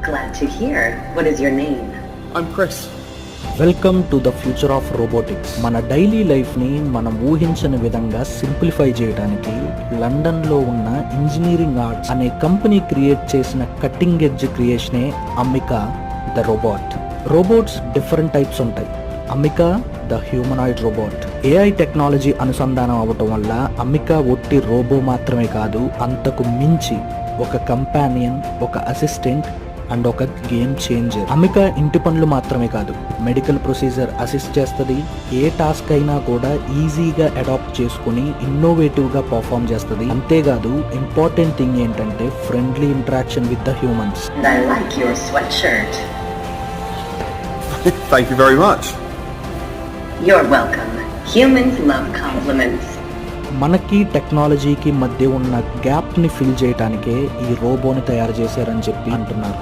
Glad to hear. What is your name? I'm Chris. Welcome to the future of robotics. మన daily లైఫ్ని మనం ఊహించని విధంగా simplify చేయడానికి లండన్లో ఉన్న ఇంజనీరింగ్ ఆర్ట్స్ అనే కంపెనీ క్రియేట్ చేసిన కట్టింగ్ ఎడ్జ్ క్రియేషనే Ameca the robot. Robots different types ఉంటాయి. Ameca the humanoid robot. AI technology అనుసంధానం అవ్వటం వల్ల అమ్మికా ఒట్టి రోబో మాత్రమే కాదు, అంతకు మించి ఒక కంపానియన్, ఒక అసిస్టెంట్ అండ్ ఒక గేమ్ చేంజర్. అమ్మికా ఇంటి పనులు మాత్రమే కాదు, మెడికల్ ప్రొసీజర్ అసిస్ట్ చేస్తుంది. ఏ టాస్క్ అయినా కూడా ఈజీగా అడాప్ట్ చేసుకుని ఇన్నోవేటివ్గా పర్ఫామ్ చేస్తుంది. అంతేకాదు ఇంపార్టెంట్ థింగ్ ఏంటంటే friendly interaction with the humans. And I like your sweatshirt. Thank you very much. You're welcome. Humans love compliments. మనకి టెక్నాలజీకి మధ్య ఉన్న గ్యాప్ని ఫిల్ చేయడానికే ఈ రోబోని తయారు చేశారని చెప్పి అంటున్నారు.